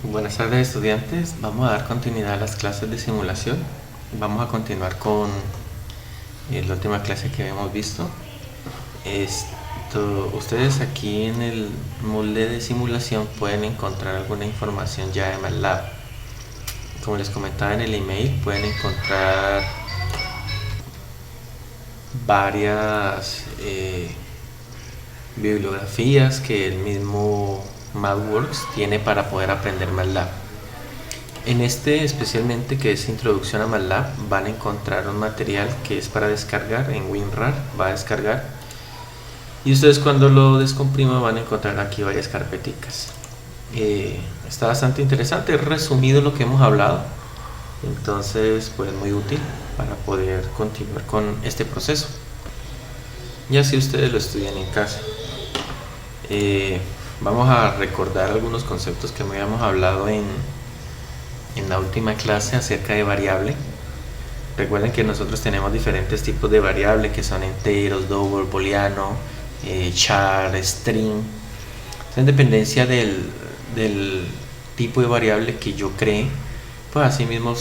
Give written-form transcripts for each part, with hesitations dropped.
Buenas tardes, estudiantes. Vamos a dar continuidad a las clases de simulación. Vamos a continuar con la última clase que habíamos visto. Ustedes aquí en el molde de simulación pueden encontrar alguna información ya de MATLAB. Como les comentaba en el email, pueden encontrar varias bibliografías que el mismo MathWorks tiene para poder aprender MATLAB. En este especialmente, que es Introducción a MATLAB, van a encontrar un material que es para descargar en WinRAR, va a descargar, y ustedes cuando lo descompriman van a encontrar aquí varias carpeticas. Está bastante interesante, es resumido lo que hemos hablado, entonces pues muy útil para poder continuar con este proceso y así ustedes lo estudian en casa. Vamos a recordar algunos conceptos que habíamos hablado en la última clase acerca de variable. Recuerden que nosotros tenemos diferentes tipos de variable que son enteros, double, booleano, char, string. En dependencia del tipo de variable que yo cree, pues así mismo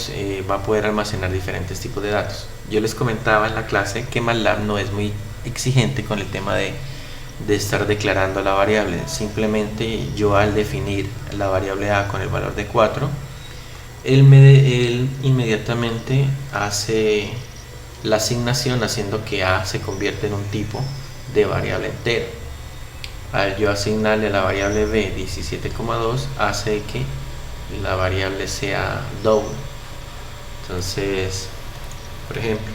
va a poder almacenar diferentes tipos de datos. Yo les comentaba en la clase que MATLAB no es muy exigente con el tema de estar declarando la variable. Simplemente yo, al definir la variable a con el valor de 4, él inmediatamente hace la asignación, haciendo que a se convierta en un tipo de variable entera. Al yo asignarle a la variable b 17,2, hace que la variable sea double. Entonces, por ejemplo,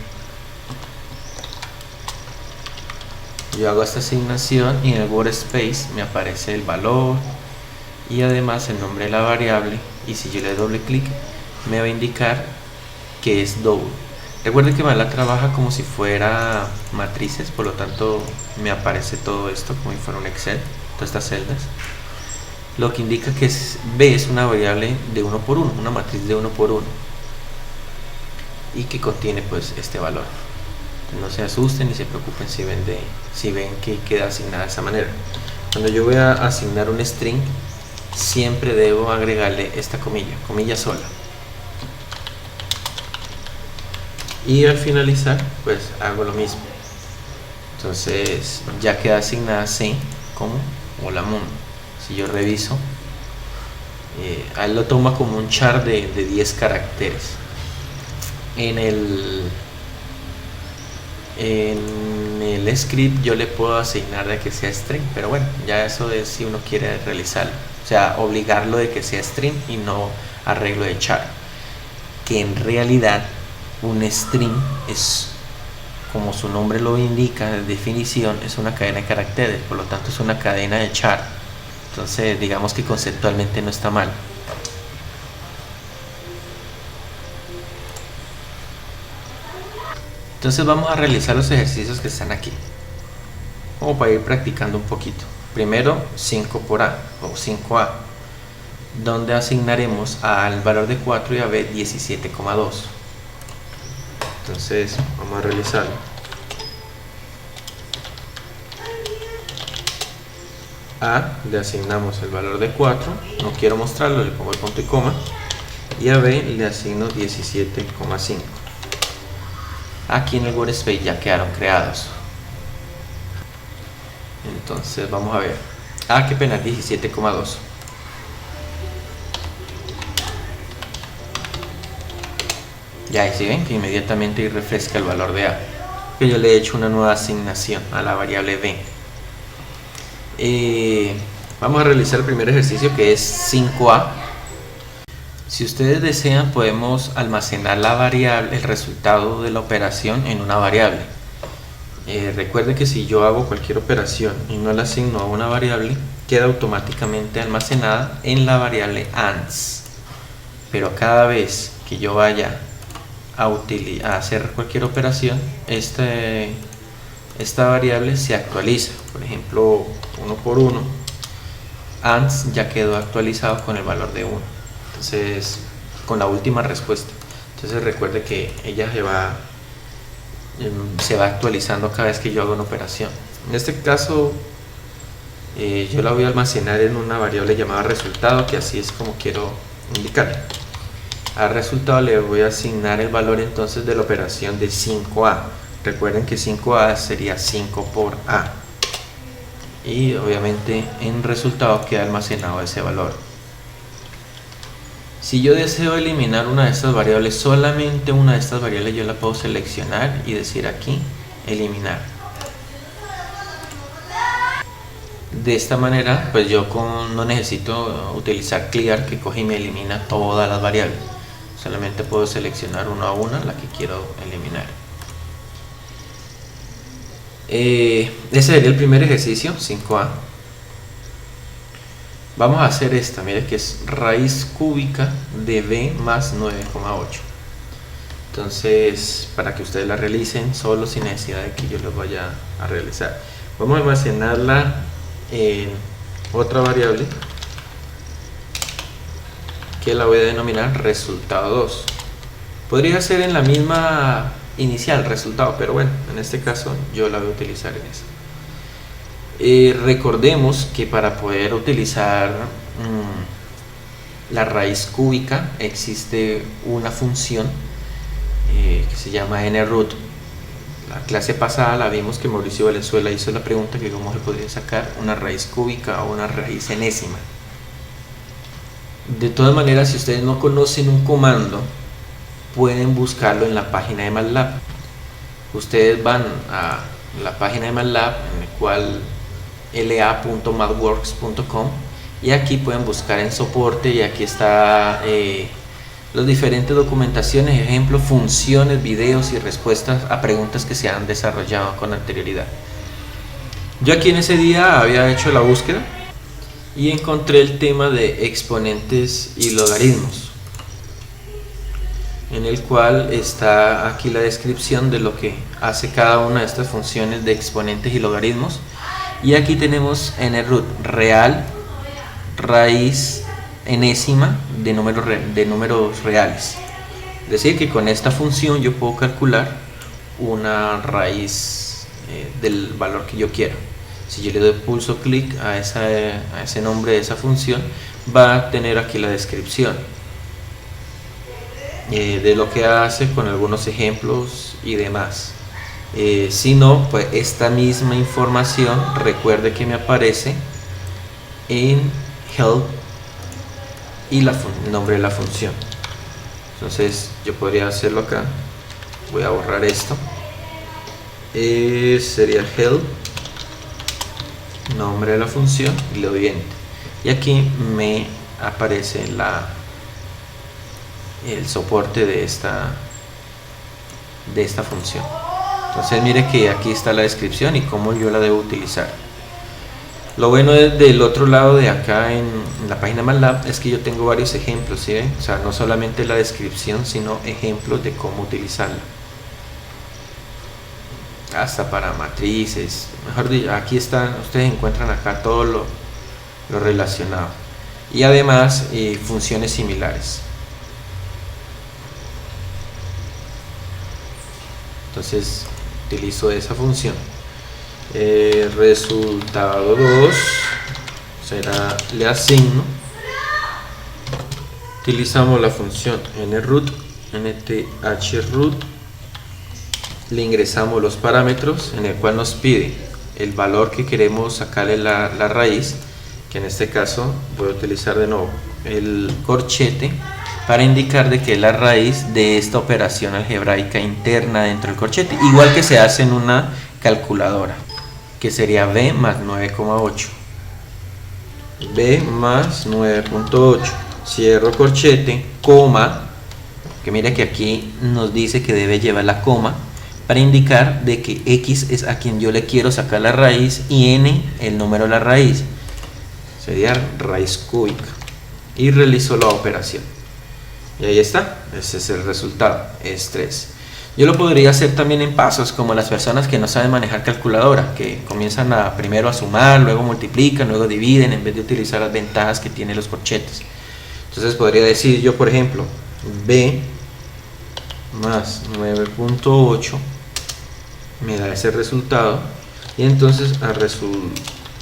yo hago esta asignación y en el workspace me aparece el valor y además el nombre de la variable, y si yo le doble clic me va a indicar que es double. Recuerden que MATLAB trabaja como si fuera matrices, por lo tanto me aparece todo esto como si fuera un Excel, todas estas celdas, lo que indica que B es una variable de 1 por 1, una matriz de 1 por 1 y que contiene pues este valor. No se asusten ni se preocupen si ven que queda asignada de esa manera. Cuando yo voy a asignar un string, siempre debo agregarle esta comilla sola, y al finalizar pues hago lo mismo. Entonces ya queda asignada C como hola mundo. Si yo reviso, a él lo toma como un char de 10 caracteres. En el script yo le puedo asignar de que sea string, pero bueno, ya eso es si uno quiere realizarlo, o sea, obligarlo de que sea string y no arreglo de char, que en realidad un string es, como su nombre lo indica de definición, es una cadena de caracteres, por lo tanto es una cadena de char. Entonces digamos que conceptualmente no está mal. Entonces vamos a realizar los ejercicios que están aquí, como para ir practicando un poquito. Primero 5 por A o 5A, donde asignaremos al valor de 4 y a B 17,2. Entonces vamos a realizarlo. A le asignamos el valor de 4, no quiero mostrarlo, le pongo el punto y coma, y a B le asigno 17,5. Aquí en el workspace ya quedaron creados. Entonces vamos a ver. Qué pena, 17,2. Ya ahí, si ven que inmediatamente refresca el valor de A, que yo le he hecho una nueva asignación a la variable B. Vamos a realizar el primer ejercicio, que es 5A. Si ustedes desean, podemos almacenar la variable, el resultado de la operación, en una variable. Recuerden que si yo hago cualquier operación y no la asigno a una variable, queda automáticamente almacenada en la variable ANS. Pero cada vez que yo vaya a hacer cualquier operación, esta variable se actualiza. Por ejemplo, 1 por 1, ANS ya quedó actualizado con el valor de 1. Entonces, con la última respuesta. Entonces recuerde que ella se va actualizando cada vez que yo hago una operación. En este caso Yo la voy a almacenar en una variable llamada resultado, que así es como quiero indicar. Al resultado le voy a asignar el valor entonces de la operación de 5A. Recuerden que 5A sería 5 por A. Y obviamente en resultado queda almacenado ese valor. Si yo deseo eliminar una de estas variables, solamente una de estas variables, yo la puedo seleccionar y decir aquí eliminar. De esta manera pues yo no necesito utilizar clear, que coge y me elimina todas las variables. Solamente puedo seleccionar una a una la que quiero eliminar. Ese sería el primer ejercicio, 5A. Vamos a hacer esta, mire, que es raíz cúbica de b más 9,8. Entonces, para que ustedes la realicen solo, sin necesidad de que yo los vaya a realizar. Vamos a almacenarla en otra variable que la voy a denominar resultado 2. Podría ser en la misma inicial, resultado, pero bueno, en este caso yo la voy a utilizar en esa. Recordemos que para poder utilizar la raíz cúbica existe una función que se llama nroot. La clase pasada la vimos que Mauricio Valenzuela hizo la pregunta que cómo se podría sacar una raíz cúbica o una raíz enésima. De todas maneras, si ustedes no conocen un comando, pueden buscarlo en la página de MATLAB. Ustedes van a la página de MATLAB, en el cual la.mathworks.com, y aquí pueden buscar en soporte, y aquí está las diferentes documentaciones, ejemplos, funciones, videos y respuestas a preguntas que se han desarrollado con anterioridad. Yo aquí en ese día había hecho la búsqueda y encontré el tema de exponentes y logaritmos, en el cual está aquí la descripción de lo que hace cada una de estas funciones de exponentes y logaritmos. Y aquí tenemos nroot, real, raíz enésima de números reales. Es decir, que con esta función yo puedo calcular una raíz del valor que yo quiera. Si yo le doy pulso clic a ese nombre de esa función, va a tener aquí la descripción de lo que hace, con algunos ejemplos y demás. Si no, pues esta misma información, recuerde que me aparece en help y el nombre de la función. Entonces yo podría hacerlo acá. Voy a borrar esto. Sería help, nombre de la función, y le doy enter. Y aquí me aparece el soporte de esta función. Entonces mire que aquí está la descripción y cómo yo la debo utilizar. Lo bueno del otro lado de acá en la página MATLAB es que yo tengo varios ejemplos, ¿sí ven? O sea, no solamente la descripción, sino ejemplos de cómo utilizarla. Hasta para matrices, mejor dicho, aquí están, ustedes encuentran acá todo lo relacionado. Y además funciones similares. Entonces utilizo esa función. Resultado 2 será, le asigno, utilizamos la función nroot, nthroot, le ingresamos los parámetros, en el cual nos pide el valor que queremos sacarle la raíz, que en este caso voy a utilizar de nuevo el corchete para indicar de que es la raíz de esta operación algebraica interna dentro del corchete, igual que se hace en una calculadora, que sería b más 9,8. b más 9.8, cierro corchete, coma, que mira que aquí nos dice que debe llevar la coma para indicar de que x es a quien yo le quiero sacar la raíz y n el número de la raíz, sería raíz cúbica, y realizo la operación. Y ahí está, ese es el resultado, es 3. Yo lo podría hacer también en pasos, como las personas que no saben manejar calculadora, que comienzan primero a sumar, luego multiplican, luego dividen, en vez de utilizar las ventajas que tienen los corchetes. Entonces podría decir yo, por ejemplo, b más 9.8 me da ese resultado, y entonces al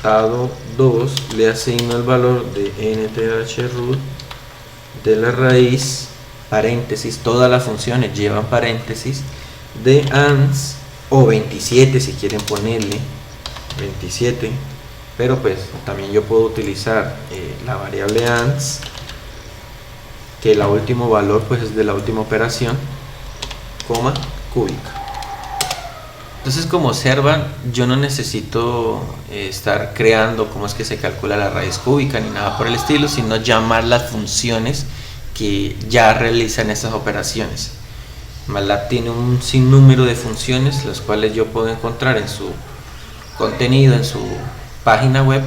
estado 2 le asigno el valor de nthroot de la raíz, paréntesis, todas las funciones llevan paréntesis, de ans, o 27 si quieren ponerle 27, pero pues también yo puedo utilizar la variable ans, que el último valor pues es de la última operación, coma cúbica. Entonces, como observan, yo no necesito estar creando cómo es que se calcula la raíz cúbica ni nada por el estilo, sino llamar las funciones que ya realizan esas operaciones. MATLAB tiene un sinnúmero de funciones, las cuales yo puedo encontrar en su contenido, en su página web,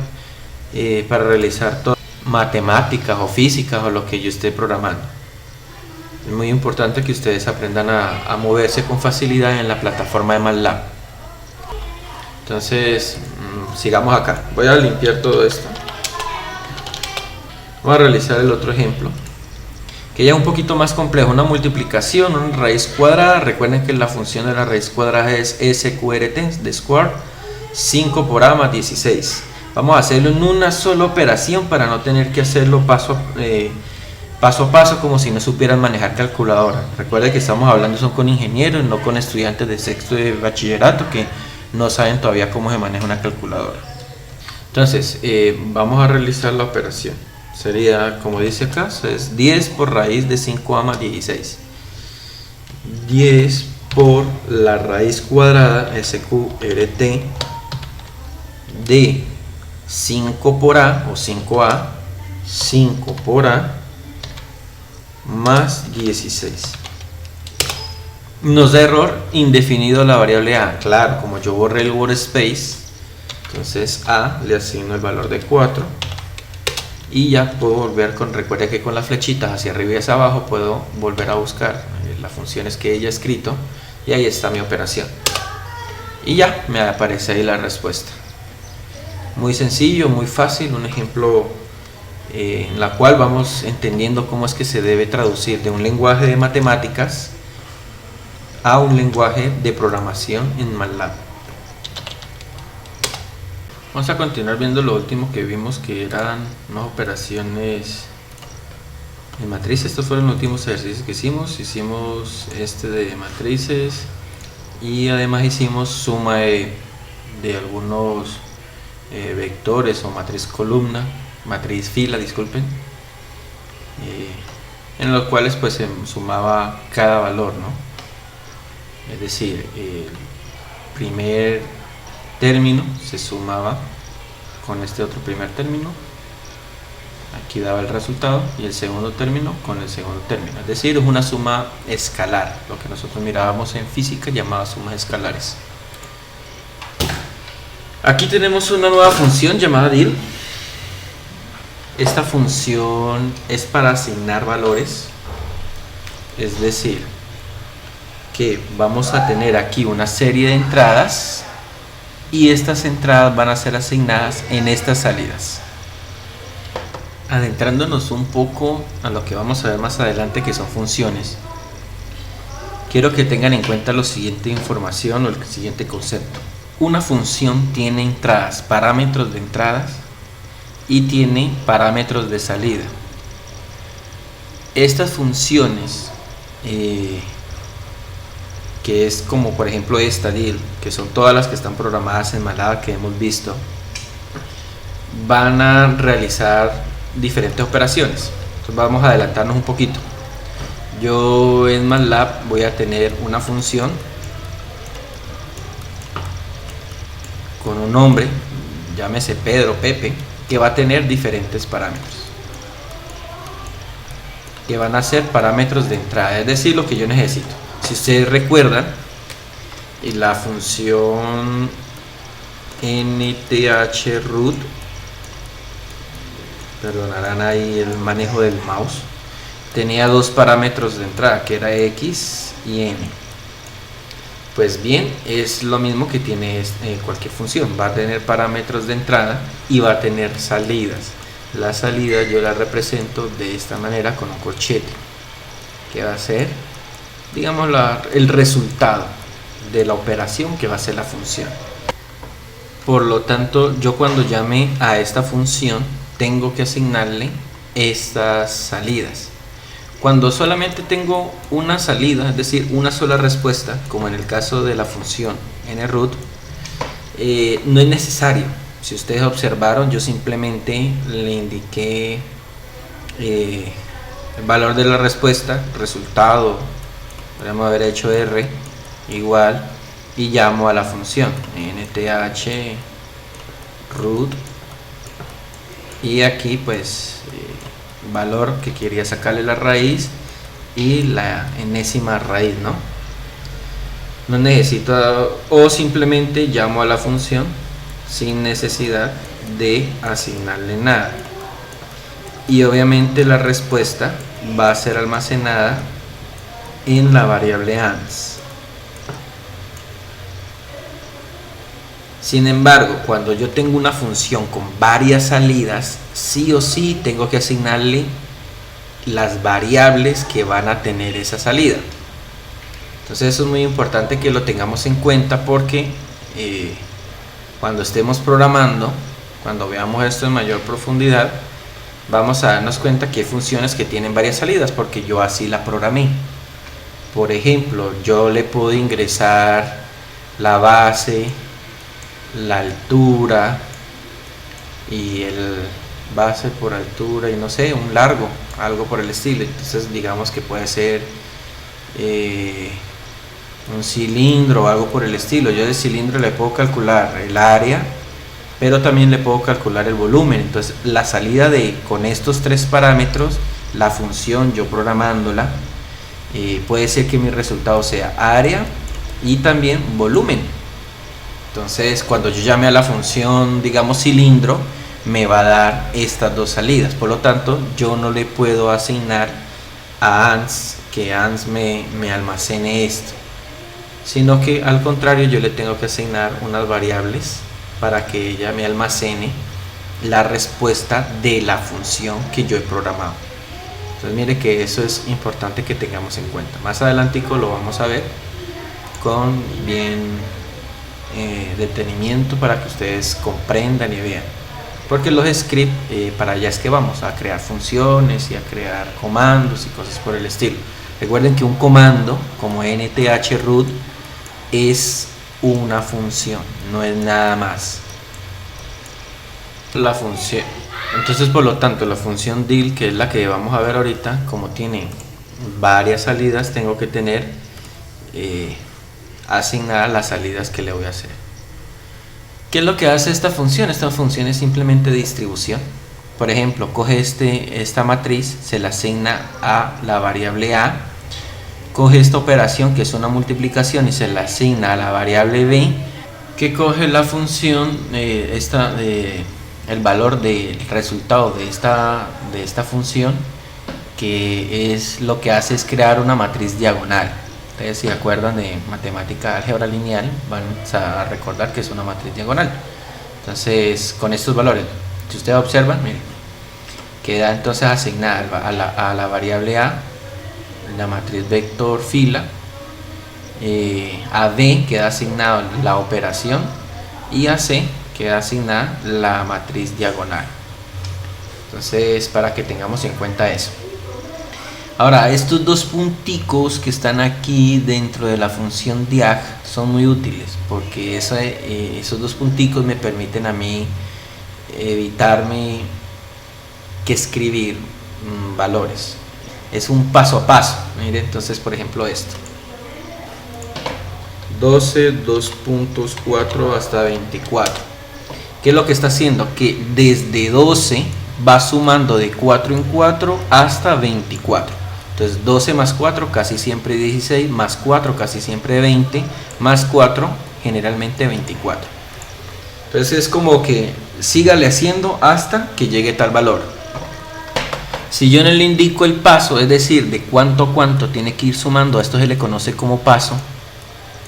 para realizar todas matemáticas o físicas o lo que yo esté programando. Es muy importante que ustedes aprendan a moverse con facilidad en la plataforma de MATLAB. Entonces, sigamos acá. Voy a limpiar todo esto. Vamos a realizar el otro ejemplo, que ya es un poquito más complejo. Una multiplicación, una raíz cuadrada. Recuerden que la función de la raíz cuadrada es sqrt, de square, 5 por a más 16. Vamos a hacerlo en una sola operación para no tener que hacerlo paso a paso como si no supieran manejar calculadora. Recuerden que estamos hablando son con ingenieros, no con estudiantes de sexto de bachillerato que no saben todavía cómo se maneja una calculadora. Entonces, vamos a realizar la operación. Sería, como dice acá, es 10 por raíz de 5a más 16. 10 por la raíz cuadrada, sqrt, de 5 por a o 5a, 5 por a más 16. Nos da error indefinido la variable a. Claro, como yo borré el workspace, entonces a le asigno el valor de 4 y ya puedo volver con, recuerde que con las flechitas hacia arriba y hacia abajo puedo volver a buscar las funciones que ella ha escrito y ahí está mi operación y ya me aparece ahí la respuesta. Muy sencillo, muy fácil, un ejemplo en la cual vamos entendiendo cómo es que se debe traducir de un lenguaje de matemáticas a un lenguaje de programación en MATLAB. Vamos a continuar viendo lo último que vimos, que eran unas operaciones en matrices. Estos fueron los últimos ejercicios que hicimos. Hicimos este de matrices y además hicimos suma de algunos vectores o matriz columna, matriz fila, disculpen, en los cuales pues se sumaba cada valor, ¿no? Es decir, el primer término se sumaba con este otro primer término, aquí daba el resultado, y el segundo término con el segundo término. Es decir, es una suma escalar, lo que nosotros mirábamos en física llamada sumas escalares. Aquí tenemos una nueva función llamada dir. Esta función es para asignar valores, es decir, que vamos a tener aquí una serie de entradas y estas entradas van a ser asignadas en estas salidas. Adentrándonos un poco a lo que vamos a ver más adelante, que son funciones, quiero que tengan en cuenta la siguiente información o el siguiente concepto. Una función tiene entradas, parámetros de entradas, y tiene parámetros de salida. Estas funciones, que es como por ejemplo esta dir, que son todas las que están programadas en MATLAB que hemos visto, van a realizar diferentes operaciones. Entonces vamos a adelantarnos un poquito. Yo en MATLAB voy a tener una función con un nombre, llámese Pedro, Pepe, que va a tener diferentes parámetros, que van a ser parámetros de entrada, es decir, lo que yo necesito. Si ustedes recuerdan, la función nthroot, perdonarán ahí el manejo del mouse, tenía dos parámetros de entrada, que era x y n. Pues bien, es lo mismo que tiene cualquier función, va a tener parámetros de entrada y va a tener salidas. La salida yo la represento de esta manera con un corchete, que va a ser, digamos, el resultado de la operación que va a ser la función. Por lo tanto, yo cuando llame a esta función tengo que asignarle estas salidas. Cuando solamente tengo una salida, es decir, una sola respuesta, como en el caso de la función nRoot, no es necesario. Si ustedes observaron, yo simplemente le indiqué el valor de la respuesta, resultado, podríamos haber hecho R igual, y llamo a la función nth root, y aquí pues valor que quería sacarle la raíz y la enésima raíz, no necesito, o simplemente llamo a la función sin necesidad de asignarle nada, y obviamente la respuesta va a ser almacenada en la variable ans. Sin embargo, cuando yo tengo una función con varias salidas, sí o sí tengo que asignarle las variables que van a tener esa salida. Entonces eso es muy importante que lo tengamos en cuenta, porque cuando estemos programando, cuando veamos esto en mayor profundidad, vamos a darnos cuenta que hay funciones que tienen varias salidas, porque yo así la programé. Por ejemplo, yo le puedo ingresar la base, la altura y el base por altura y no sé, un largo, algo por el estilo. Entonces digamos que puede ser un cilindro o algo por el estilo. Yo de cilindro le puedo calcular el área, pero también le puedo calcular el volumen. Entonces la salida con estos tres parámetros, la función yo programándola, puede ser que mi resultado sea área y también volumen. Entonces cuando yo llame a la función, digamos cilindro, me va a dar estas dos salidas. Por lo tanto, yo no le puedo asignar a ans que ans me almacene esto, sino que al contrario, yo le tengo que asignar unas variables para que ella me almacene la respuesta de la función que yo he programado. Entonces mire que eso es importante que tengamos en cuenta. Más adelantico lo vamos a ver con bien detenimiento para que ustedes comprendan y vean, porque los scripts para allá es que vamos a crear funciones y a crear comandos y cosas por el estilo. Recuerden que un comando como nthroot es una función, no es nada más. La función, entonces por lo tanto la función deal, que es la que vamos a ver ahorita, como tiene varias salidas, tengo que tener asignadas las salidas que le voy a hacer. ¿Qué es lo que hace esta función? Esta función es simplemente distribución. Por ejemplo, coge esta matriz, se la asigna a la variable a, coge esta operación que es una multiplicación y se la asigna a la variable b, que coge la función el valor del resultado de esta función, que es lo que hace es crear una matriz diagonal. Ustedes, si se acuerdan de matemática álgebra lineal, van a recordar que es una matriz diagonal. Entonces con estos valores, si ustedes observan, miren, queda entonces asignada a la variable a la matriz vector fila, a b queda asignada la operación y a c queda asignada la matriz diagonal. Entonces, para que tengamos en cuenta eso. Ahora, estos dos punticos que están aquí dentro de la función diag son muy útiles, porque esos dos punticos me permiten a mí evitarme que escribir valores. Es un paso a paso. Mire, entonces, por ejemplo, esto 12, 2.4 hasta 24. ¿Qué es lo que está haciendo? Que desde 12 va sumando de 4 en 4 hasta 24. Entonces 12 más 4 casi siempre 16, más 4 casi siempre 20, más 4 generalmente 24. Entonces es como que sígale haciendo hasta que llegue tal valor. Si yo no le indico el paso, es decir, de cuánto a cuánto tiene que ir sumando, a esto se le conoce como paso.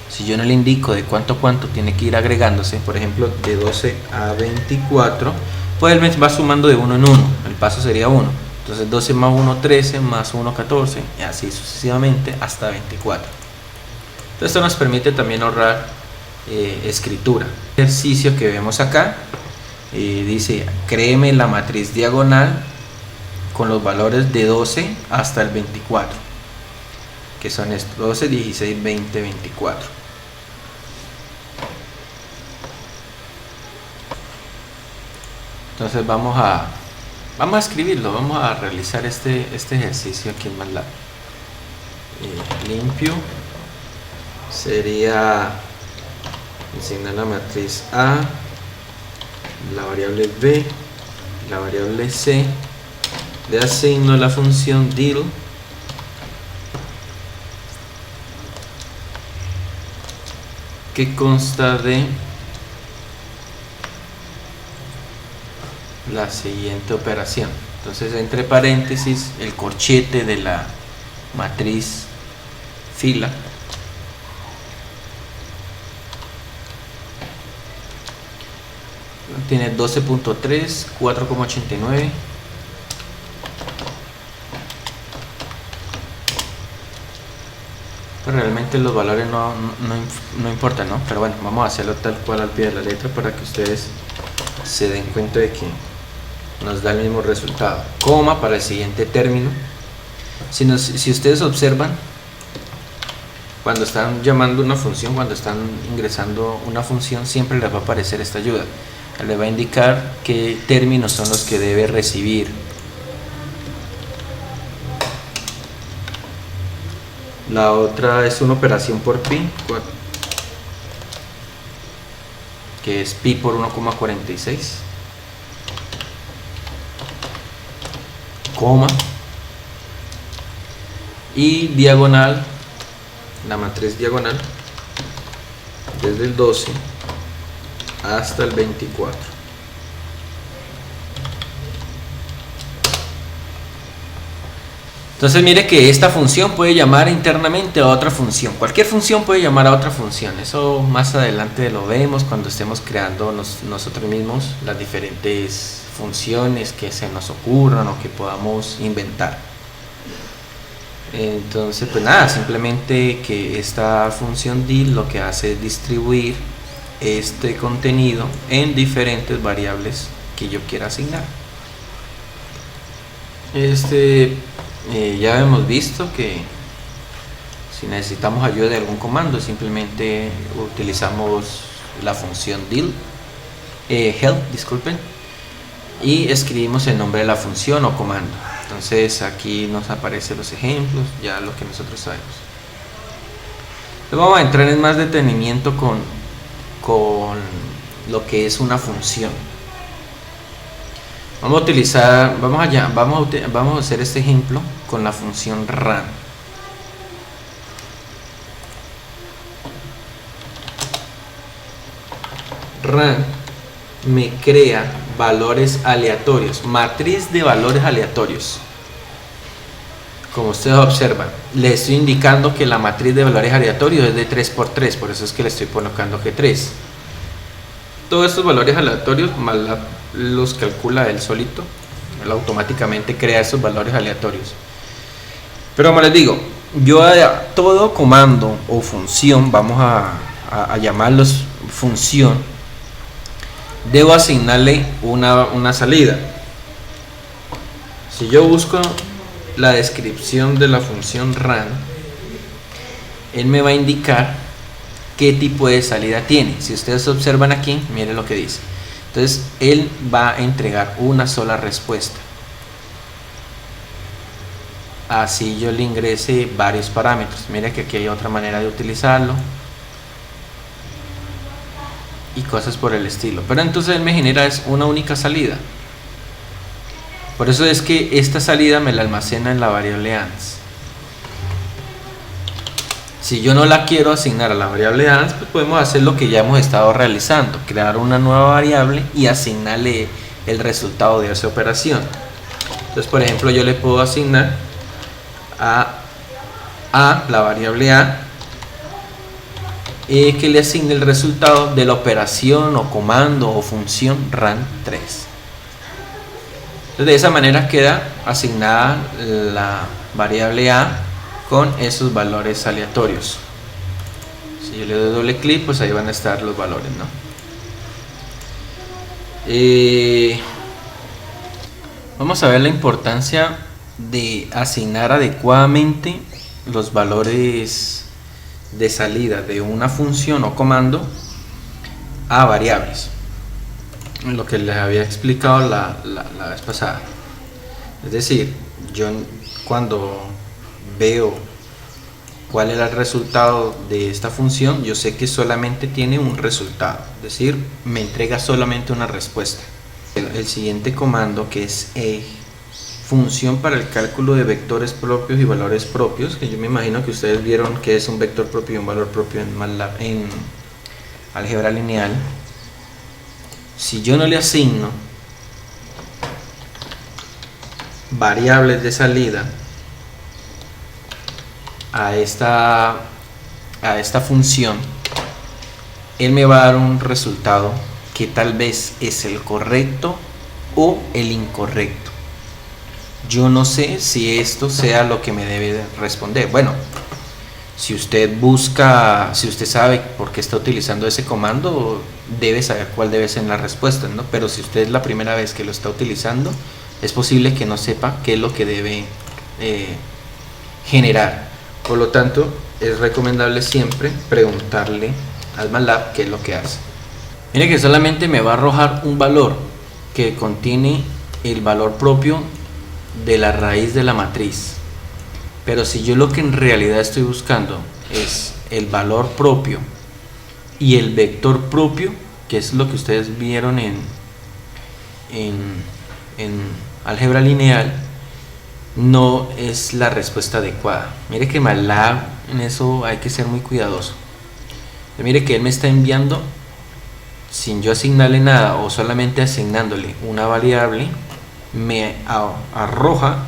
Si yo no le indico de cuánto a cuánto tiene que ir agregándose, por ejemplo de 12 a 24, pues él me va sumando de 1 en 1, el paso sería 1. Entonces 12 más 1, 13, más 1, 14, y así sucesivamente hasta 24. Entonces esto nos permite también ahorrar escritura. El ejercicio que vemos acá dice: créeme la matriz diagonal con los valores de 12 hasta el 24, que son estos: 12, 16, 20, 24. Entonces vamos a escribirlo, vamos a realizar este ejercicio aquí en MATLAB. Limpio sería asignar la matriz A, la variable B, la variable C, le asigno la función deal que consta de la siguiente operación. Entonces, entre paréntesis, el corchete de la matriz fila tiene 12.3, 4,89. Pero realmente los valores no importan, ¿no? Pero bueno, vamos a hacerlo tal cual al pie de la letra para que ustedes se den cuenta de que nos da el mismo resultado. Coma para el siguiente término. Si ustedes observan, cuando están llamando una función, cuando están ingresando una función, siempre les va a aparecer esta ayuda. Le va a indicar qué términos son los que debe recibir. La otra es una operación por pi, que es pi por 1,46, coma, y diagonal, la matriz diagonal desde el 12 hasta el 24. Entonces mire que esta función puede llamar internamente a otra función. Cualquier función puede llamar a otra función. Eso más adelante lo vemos cuando estemos creando nosotros mismos las diferentes funciones que se nos ocurran o que podamos inventar. Entonces pues nada, simplemente que esta función deal lo que hace es distribuir este contenido en diferentes variables que yo quiera asignar. Ya hemos visto que si necesitamos ayuda de algún comando, simplemente utilizamos la función deal, help, disculpen, y escribimos el nombre de la función o comando. Entonces aquí nos aparecen los ejemplos, ya lo que nosotros sabemos. Entonces vamos a entrar en más detenimiento con lo que es una función. Vamos a hacer este ejemplo con la función run. Run me crea valores aleatorios, matriz de valores aleatorios. Como ustedes observan, le estoy indicando que la matriz de valores aleatorios es de 3×3, por eso es que le estoy colocando G3. Todos estos valores aleatorios MATLAB los calcula él solito, él automáticamente crea esos valores aleatorios. Pero como les digo, yo a todo comando o función, vamos a llamarlos función, debo asignarle una salida. Si yo busco la descripción de la función run, él me va a indicar qué tipo de salida tiene. Si ustedes observan aquí, miren lo que dice. Entonces él va a entregar una sola respuesta, así yo le ingrese varios parámetros. Mira que aquí hay otra manera de utilizarlo y cosas por el estilo, pero entonces él me genera es una única salida. Por eso es que esta salida me la almacena en la variable ans. Si yo no la quiero asignar a la variable ans, pues podemos hacer lo que ya hemos estado realizando, crear una nueva variable y asignarle el resultado de esa operación. Entonces, por ejemplo, yo le puedo asignar a la variable a, que le asigne el resultado de la operación o comando o función run3. Entonces, de esa manera queda asignada la variable a con esos valores aleatorios. ¿Sí? Si yo le doy doble clic, pues ahí van a estar los valores, ¿no? Vamos a ver la importancia de asignar adecuadamente los valores de salida de una función o comando a variables, lo que les había explicado la vez pasada. Es decir, yo cuando veo cuál es el resultado de esta función, yo sé que solamente tiene un resultado, es decir, me entrega solamente una respuesta. El siguiente comando, que es función para el cálculo de vectores propios y valores propios, que yo me imagino que ustedes vieron que es un vector propio y un valor propio en MATLAB, en álgebra lineal. Si yo no le asigno variables de salida a esta función, él me va a dar un resultado que tal vez es el correcto o el incorrecto. Yo no sé si esto sea lo que me debe responder. Bueno, si usted sabe por qué está utilizando ese comando, debe saber cuál debe ser la respuesta, ¿no? Pero si usted es la primera vez que lo está utilizando, es posible que no sepa qué es lo que debe generar. Por lo tanto, es recomendable siempre preguntarle al MATLAB qué es lo que hace. Mire que solamente me va a arrojar un valor que contiene el valor propio de la raíz de la matriz. Pero si yo lo que en realidad estoy buscando es el valor propio y el vector propio, que es lo que ustedes vieron en álgebra lineal, no es la respuesta adecuada. Mire que MATLAB, en eso hay que ser muy cuidadoso. Mire que él me está enviando, sin yo asignarle nada o solamente asignándole una variable, me arroja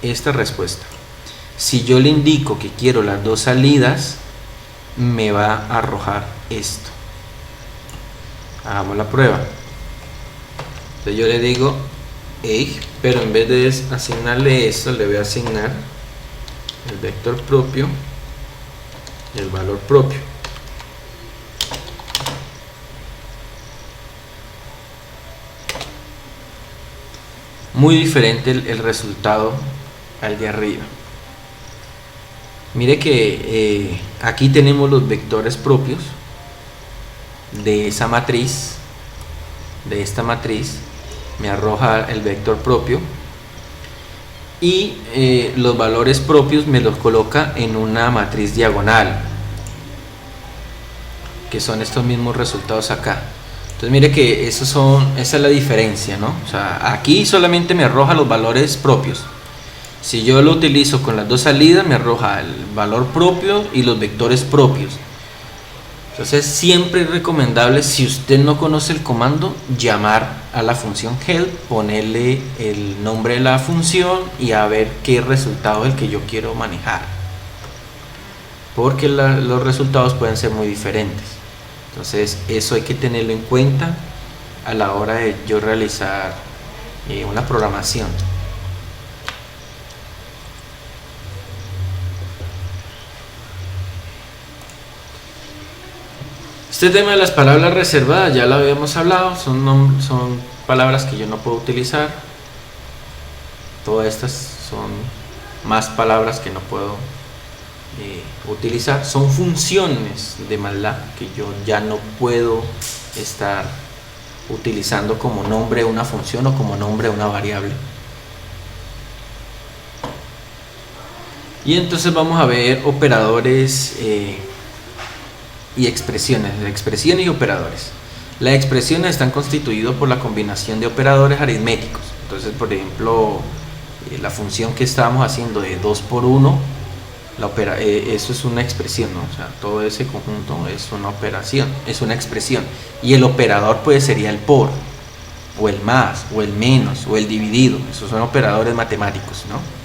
esta respuesta. Si yo le indico que quiero las dos salidas, me va a arrojar esto. Hagamos la prueba. Entonces yo le digo pero en vez de asignarle esto, le voy a asignar el vector propio y el valor propio. Muy diferente el resultado al de arriba. Mire que aquí tenemos los vectores propios de esa matriz, de esta matriz. Me arroja el vector propio y los valores propios me los coloca en una matriz diagonal, que son estos mismos resultados acá. Entonces mire que esa es la diferencia, ¿no? O sea, aquí solamente me arroja los valores propios. Si yo lo utilizo con las dos salidas, me arroja el valor propio y los vectores propios. Entonces siempre es recomendable, si usted no conoce el comando, llamar a la función help, ponerle el nombre de la función y a ver qué resultado es el que yo quiero manejar, porque los resultados pueden ser muy diferentes. Entonces eso hay que tenerlo en cuenta a la hora de yo realizar una programación. Este tema de las palabras reservadas ya lo habíamos hablado, son palabras que yo no puedo utilizar. Todas estas son más palabras que no puedo utilizar. Son funciones de MATLAB que yo ya no puedo estar utilizando como nombre de una función o como nombre de una variable. Y entonces vamos a ver operadores y expresiones y operadores. Las expresiones están constituidas por la combinación de operadores aritméticos. Entonces, por ejemplo, la función que estábamos haciendo de 2 por 1, eso es una expresión, ¿no? O sea, todo ese conjunto es una operación, es una expresión. Y el operador pues sería el por, o el más, o el menos, o el dividido. Esos son operadores matemáticos, ¿no?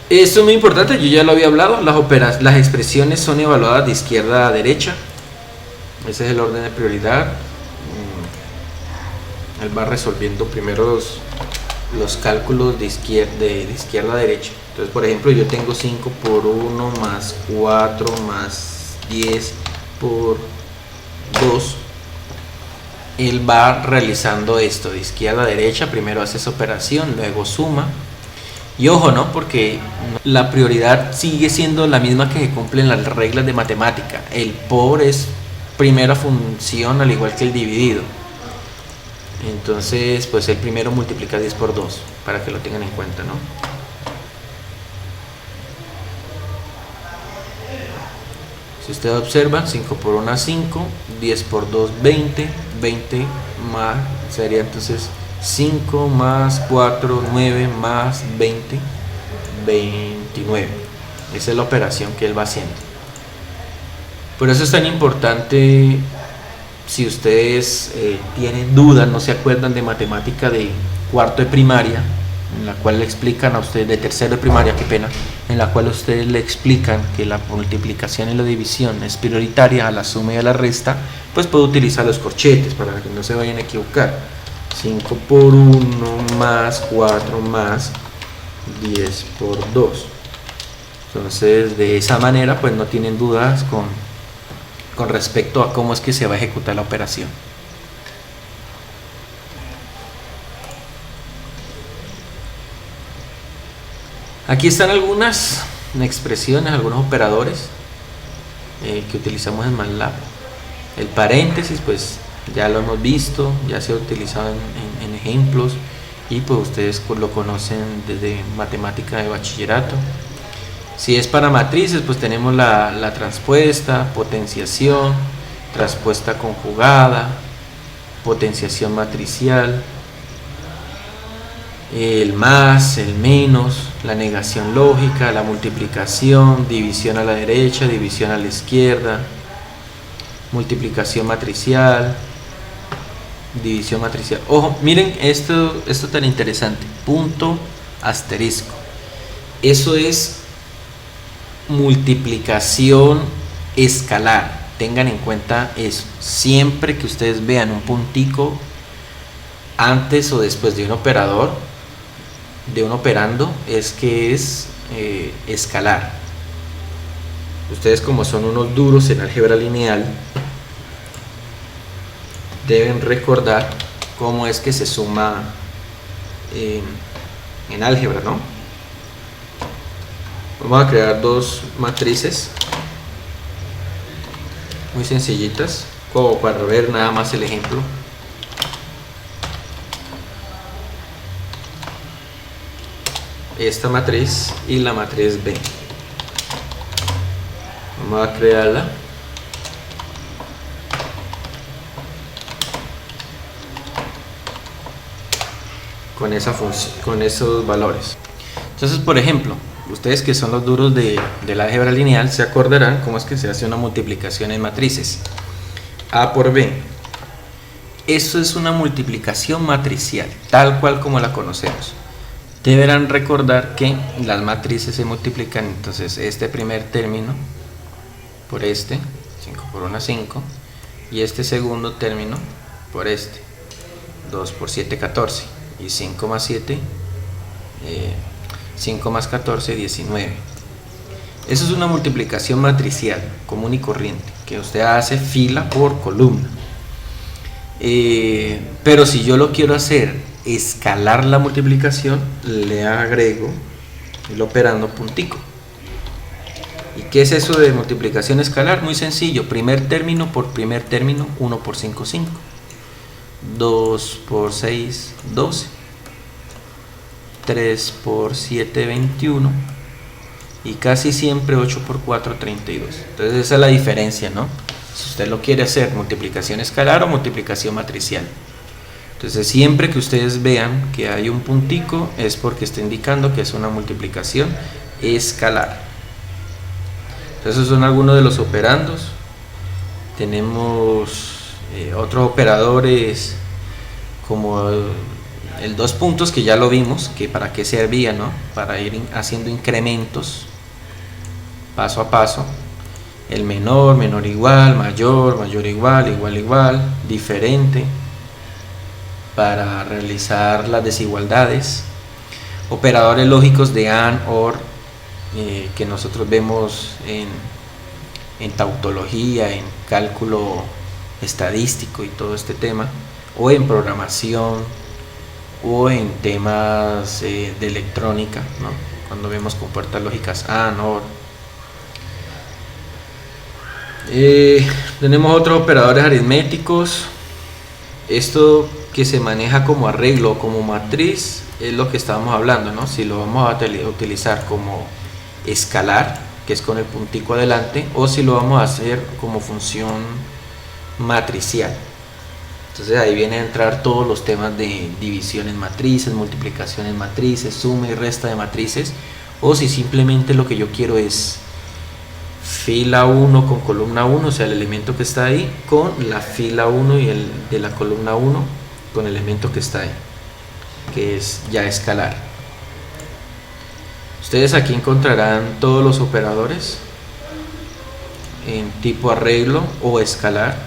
Esto es muy importante, yo ya lo había hablado. Las expresiones son evaluadas de izquierda a derecha. Ese es el orden de prioridad. Él va resolviendo primero los cálculos de izquierda a derecha. Entonces, por ejemplo, yo tengo 5 por 1 más 4 más 10 por 2. Él va realizando esto de izquierda a derecha, primero hace esa operación, luego suma. Y ojo, ¿no? Porque la prioridad sigue siendo la misma que se cumplen las reglas de matemática. El por es primera función al igual que el dividido. Entonces, pues el primero multiplica 10 por 2, para que lo tengan en cuenta, ¿no? Si usted observa, 5 por 1 5, 10 por 2 20, 20 más, sería entonces 5 más 4, 9 más 20, 29. Esa es la operación que él va haciendo. Por eso es tan importante, si ustedes tienen dudas, no se acuerdan de matemática de cuarto de primaria, en la cual le explican a ustedes, de tercero de primaria, qué pena, en la cual ustedes le explican que la multiplicación y la división es prioritaria a la suma y a la resta, pues puede utilizar los corchetes para que no se vayan a equivocar. 5 por 1 más 4 más 10 por 2. Entonces, de esa manera, pues no tienen dudas con respecto a cómo es que se va a ejecutar la operación. Aquí están algunas expresiones, algunos operadores que utilizamos en MATLAB. El paréntesis, pues ya lo hemos visto, ya se ha utilizado en ejemplos y pues ustedes lo conocen desde matemática de bachillerato. Si es para matrices, pues tenemos la transpuesta, potenciación, transpuesta conjugada, potenciación matricial, el más, el menos, la negación lógica, la multiplicación, división a la derecha, división a la izquierda, multiplicación matricial, división matricial. Ojo, miren esto tan interesante, punto asterisco. Eso es multiplicación escalar. Tengan en cuenta eso. Siempre que ustedes vean un puntico antes o después de un operador, de un operando, es que es escalar. Ustedes, como son unos duros en álgebra lineal, deben recordar cómo es que se suma en álgebra, ¿no? Vamos a crear dos matrices muy sencillitas, como para ver nada más el ejemplo. Esta matriz y la matriz B. Vamos a crearla. Con esa función, con esos valores. Entonces, por ejemplo, ustedes que son los duros de la álgebra lineal se acordarán cómo es que se hace una multiplicación en matrices. A por B. Eso es una multiplicación matricial, tal cual como la conocemos. Deberán recordar que las matrices se multiplican, entonces este primer término por este, 5 por 1 5, y este segundo término por este, 2 por 7 14, y 5 más 7, 5 más 14 19. Eso es una multiplicación matricial común y corriente que usted hace fila por columna. Pero si yo lo quiero hacer escalar la multiplicación, le agrego el operando puntico. ¿Y qué es eso de multiplicación escalar? Muy sencillo, primer término por primer término, 1 por 5 5, 2 por 6 12, 3 por 7 21 y casi siempre 8 por 4 32. Entonces esa es la diferencia, ¿no? Si usted lo quiere hacer multiplicación escalar o multiplicación matricial. Entonces siempre que ustedes vean que hay un puntico es porque está indicando que es una multiplicación escalar. Entonces esos son algunos de los operandos. Tenemos otros operadores como el dos puntos, que ya lo vimos, que para qué servía, ¿no? Para ir haciendo incrementos paso a paso. El menor, menor igual, mayor, mayor igual, igual igual, diferente, para realizar las desigualdades. operadores lógicos de AND, OR, que nosotros vemos en tautología, en cálculo estadístico y todo este tema, o en programación, o en temas de electrónica, ¿no? Cuando vemos con puertas lógicas AND, OR. Tenemos otros operadores aritméticos. Esto que se maneja como arreglo o como matriz es lo que estábamos hablando, ¿no? Si lo vamos a utilizar como escalar, que es con el puntico adelante, o si lo vamos a hacer como función matricial. Entonces ahí vienen a entrar todos los temas de divisiones matrices, multiplicaciones matrices, suma y resta de matrices, o si simplemente lo que yo quiero es fila 1 con columna 1, o sea el elemento que está ahí, con la fila 1 y el de la columna 1 con el elemento que está ahí, que es ya escalar. Ustedes aquí encontrarán todos los operadores en tipo arreglo o escalar,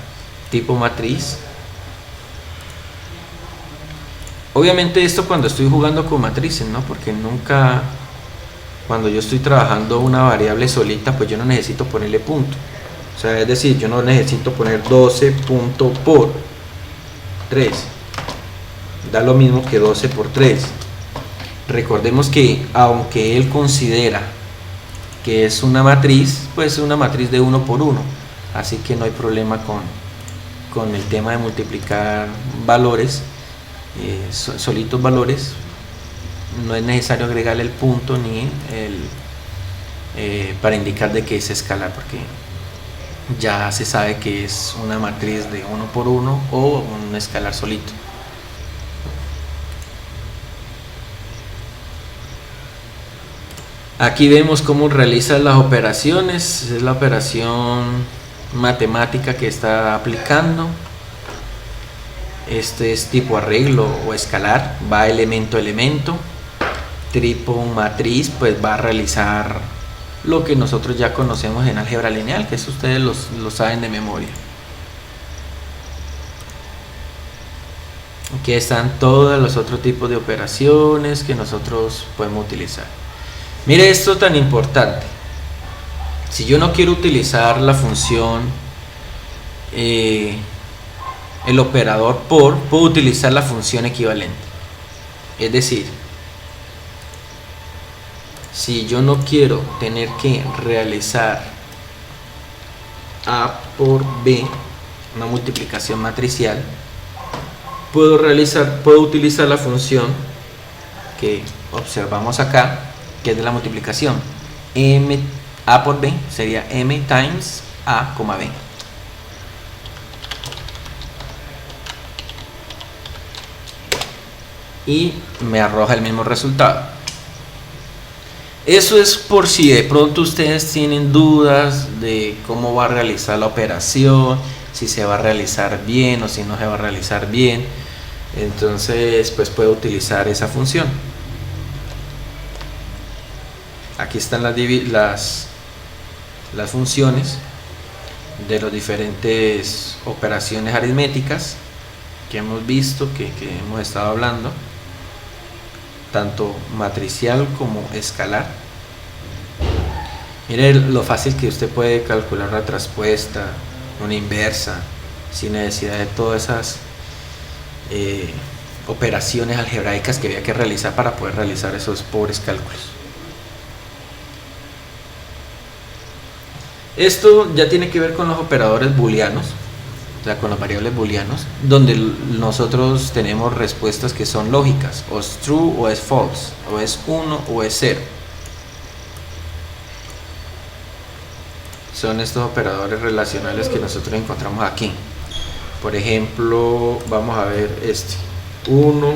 tipo matriz. Obviamente esto cuando estoy jugando con matrices, ¿no? Porque nunca, cuando yo estoy trabajando una variable solita, pues yo no necesito ponerle punto. O sea, es decir, yo no necesito poner 12 punto por 3. Da lo mismo que 12 por 3. Recordemos que aunque él considera que es una matriz, pues es una matriz de 1 por 1. Así que no hay problema con el tema de multiplicar valores, solitos valores. No es necesario agregarle el punto ni para indicar de que es escalar, porque ya se sabe que es una matriz de 1 por 1 o un escalar solito. Aquí vemos cómo realiza las operaciones. Es la operación matemática que está aplicando. Este es tipo arreglo o escalar, va elemento a elemento. Tipo matriz, pues va a realizar lo que nosotros ya conocemos en álgebra lineal, que eso ustedes lo saben de memoria. Aquí están todos los otros tipos de operaciones que nosotros podemos utilizar. Mire esto tan importante. Si yo no quiero utilizar la función el operador por, puedo utilizar la función equivalente. Es decir, si yo no quiero tener que realizar A por B, una multiplicación matricial, puedo utilizar la función que observamos acá, que es de la multiplicación. A por B sería M times A, B. Y me arroja el mismo resultado. Eso es por si de pronto ustedes tienen dudas de cómo va a realizar la operación, si se va a realizar bien o si no se va a realizar bien. Entonces pues puedo utilizar esa función. Aquí están las funciones de las diferentes operaciones aritméticas que hemos visto, que hemos estado hablando, tanto matricial como escalar. Mire lo fácil que usted puede calcular una traspuesta, una inversa, sin necesidad de todas esas operaciones algebraicas que había que realizar para poder realizar esos pobres cálculos. Esto ya tiene que ver con los operadores booleanos, o sea, con los variables booleanos, donde nosotros tenemos respuestas que son lógicas, o es true o es false, o es 1 o es 0. Son estos operadores relacionales que nosotros encontramos aquí. Por ejemplo, vamos a ver este: 1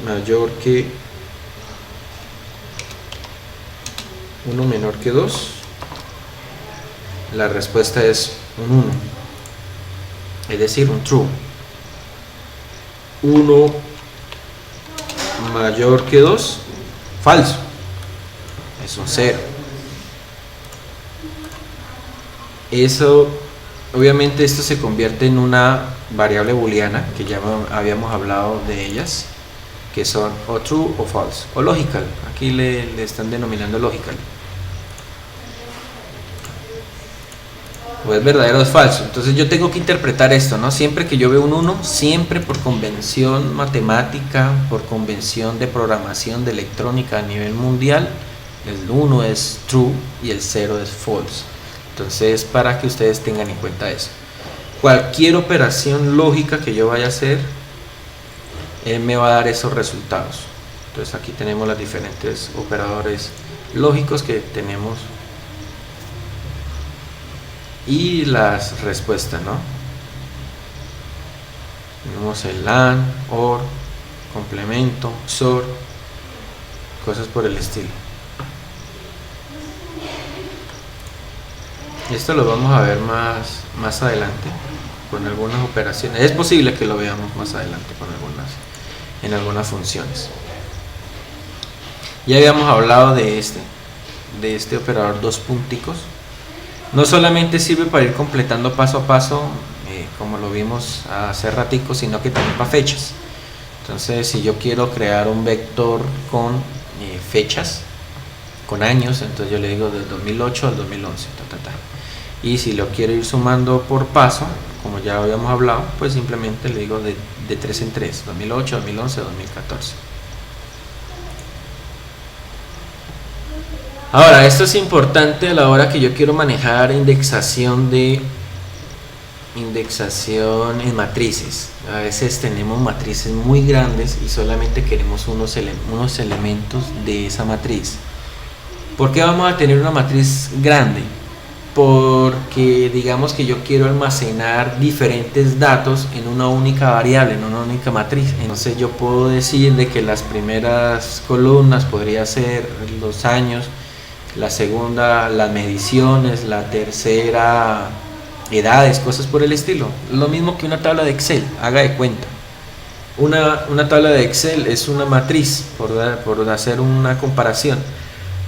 mayor que 1 menor que 2. La respuesta es un 1, es decir, un true. 1 mayor que 2, falso, es un 0. Eso, obviamente esto se convierte en una variable booleana, que ya habíamos hablado de ellas. que son o true o false, o logical, aquí le están denominando logical, o es verdadero o es falso. Entonces yo tengo que interpretar esto, ¿no? Siempre que yo veo un 1, siempre por convención matemática, por convención de programación de electrónica a nivel mundial, el 1 es true y el 0 es false. Entonces, para que ustedes tengan en cuenta eso, cualquier operación lógica que yo vaya a hacer, él me va a dar esos resultados. Entonces aquí tenemos los diferentes operadores lógicos que tenemos y las respuestas, ¿no? Tenemos el AND, OR, complemento, XOR, cosas por el estilo. Esto lo vamos a ver más adelante con algunas operaciones. Es posible que lo veamos más adelante con en algunas funciones. Ya habíamos hablado de este operador dos punticos. No solamente sirve para ir completando paso a paso, como lo vimos hace ratico, sino que también para fechas. Entonces, si yo quiero crear un vector con fechas, con años, entonces yo le digo del 2008 al 2011, y si lo quiero ir sumando por paso, como ya habíamos hablado, pues simplemente le digo de 3 en 3, 2008, 2011, 2014. Ahora, esto es importante a la hora que yo quiero manejar indexación en matrices. A veces tenemos matrices muy grandes y solamente queremos unos elementos de esa matriz. ¿Por qué vamos a tener una matriz grande? Porque digamos que yo quiero almacenar diferentes datos en una única variable, en una única matriz. Entonces yo puedo decir de que las primeras columnas podría ser los años, la segunda las mediciones, la tercera edades, cosas por el estilo. Lo mismo que una tabla de Excel, haga de cuenta. Una tabla de Excel es una matriz, por hacer una comparación.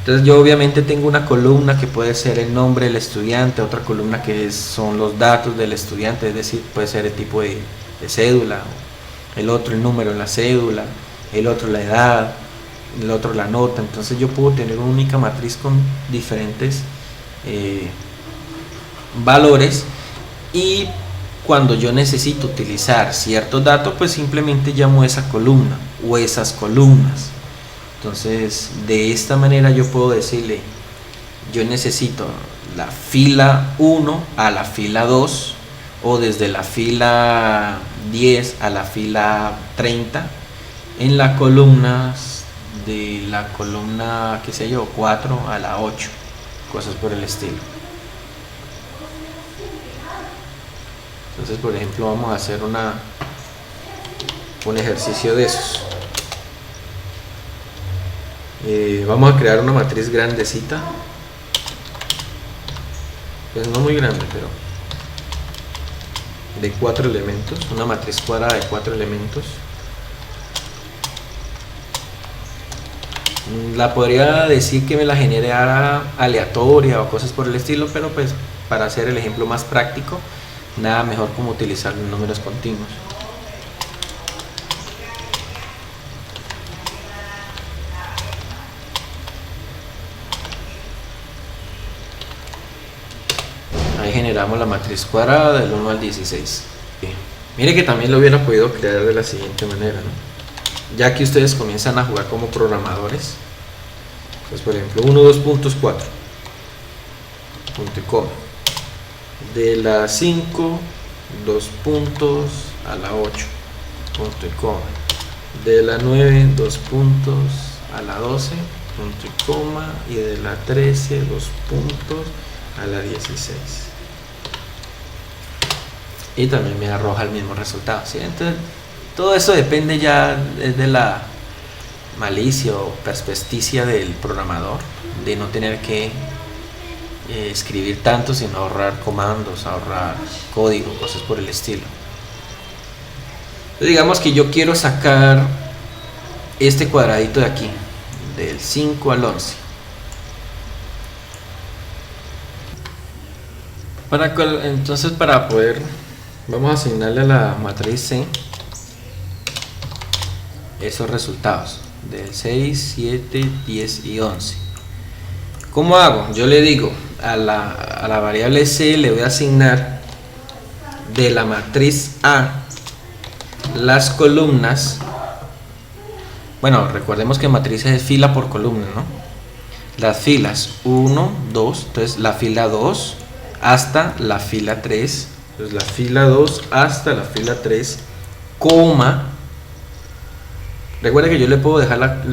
Entonces yo obviamente tengo una columna que puede ser el nombre del estudiante, otra columna que son los datos del estudiante, es decir, puede ser el tipo de cédula, el otro el número de la cédula, el otro la edad, el otro la nota. Entonces yo puedo tener una única matriz con diferentes valores, y cuando yo necesito utilizar ciertos datos, pues simplemente llamo esa columna o esas columnas. Entonces de esta manera yo puedo decirle, yo necesito la fila 1 a la fila 2, o desde la fila 10 a la fila 30 en las columnas de la columna, qué sé yo, 4 a la 8, cosas por el estilo. Entonces, por ejemplo, vamos a hacer un ejercicio de esos. Vamos a crear una matriz grandecita, pues no muy grande, pero de 4 elementos, una matriz cuadrada de 4 elementos. La podría decir que me la generara aleatoria o cosas por el estilo, pero pues para hacer el ejemplo más práctico, nada mejor como utilizar números continuos. Ahí generamos la matriz cuadrada del 1 al 16. Mire que también lo hubiera podido crear de la siguiente manera, ¿no? Ya que ustedes comienzan a jugar como programadores, pues por ejemplo 1, 2 puntos, 4 punto y coma, de la 5, 2 puntos a la 8 punto y coma, de la 9, 2 puntos a la 12 punto y coma, y de la 13, 2 puntos a la 16, y también me arroja el mismo resultado, ¿sí? Entonces todo eso depende ya de la malicia o perspicacia del programador, de no tener que escribir tanto, sino ahorrar comandos, ahorrar código, cosas por el estilo. Entonces, digamos que yo quiero sacar este cuadradito de aquí, del 5 al 11. Entonces para poder, vamos a asignarle a la matriz C esos resultados del 6, 7, 10 y 11. ¿Cómo hago? Yo le digo a la variable C, le voy a asignar de la matriz A las columnas. Bueno, recordemos que matrices es fila por columna, ¿no? Las filas 1, 2, entonces la fila 2 hasta la fila 3, entonces la fila 2 hasta la fila 3, coma. Recuerda que yo le puedo dejar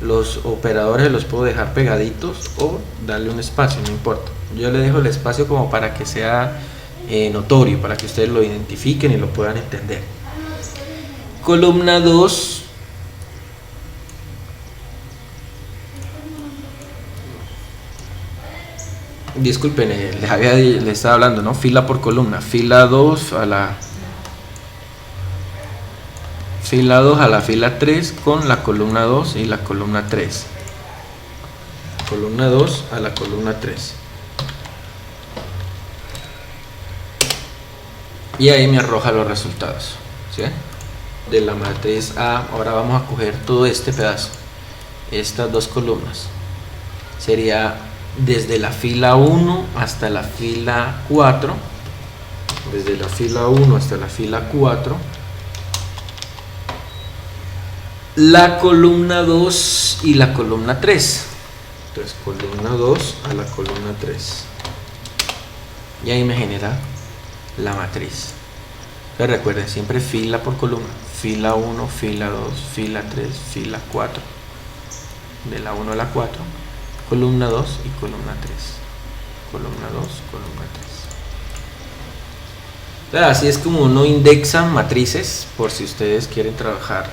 los operadores, los puedo dejar pegaditos o darle un espacio, no importa. Yo le dejo el espacio como para que sea notorio, para que ustedes lo identifiquen y lo puedan entender. Columna 2, disculpen, les estaba hablando, ¿no? Fila por columna. Fila 2 a la fila 3 con la columna 2 y la columna 3. Columna 2 a la columna 3. Y ahí me arroja los resultados, ¿sí? De la matriz A. Ahora vamos a coger todo este pedazo, estas dos columnas. Sería desde la fila 1 hasta la fila 4, desde la fila 1 hasta la fila 4, la columna 2 y la columna 3. Entonces columna 2 a la columna 3, y ahí me genera la matriz. Entonces recuerden, siempre fila por columna, fila 1, fila 2, fila 3, fila 4, de la 1 a la 4, columna 2 y columna 3, columna 2, columna 3. Así es como uno indexa matrices, por si ustedes quieren trabajar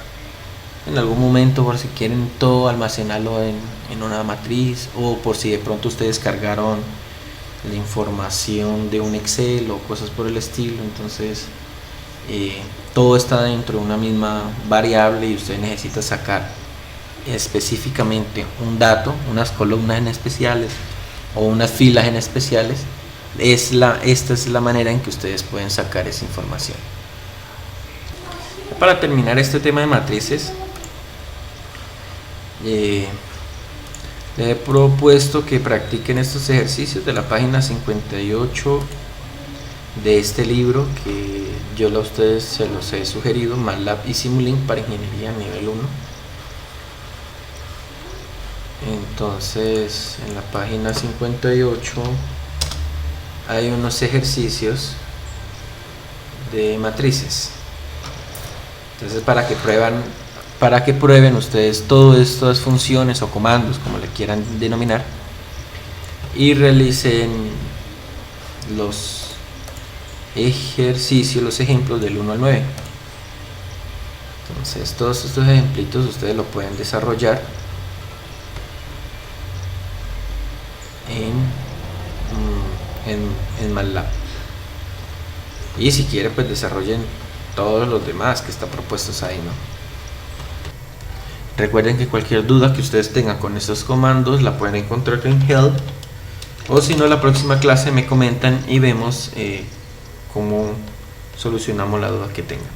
en algún momento, por si quieren todo almacenarlo en una matriz, o por si de pronto ustedes cargaron la información de un Excel o cosas por el estilo. Entonces todo está dentro de una misma variable y usted necesita sacar específicamente un dato, unas columnas en especiales o unas filas en especiales. Esta es la manera en que ustedes pueden sacar esa información. Para terminar este tema de matrices, les he propuesto que practiquen estos ejercicios de la página 58 de este libro que yo a ustedes se los he sugerido, MATLAB y Simulink para ingeniería nivel 1. Entonces en la página 58 hay unos ejercicios de matrices. Entonces para que prueben ustedes todas estas funciones o comandos, como le quieran denominar, y realicen los ejercicios, los ejemplos del 1 al 9. Entonces todos estos ejemplitos ustedes lo pueden desarrollar en MATLAB, y si quieren pues desarrollen todos los demás que están propuestos ahí, ¿no? Recuerden que cualquier duda que ustedes tengan con estos comandos la pueden encontrar en Help, o si no, la próxima clase me comentan y vemos cómo solucionamos la duda que tengan.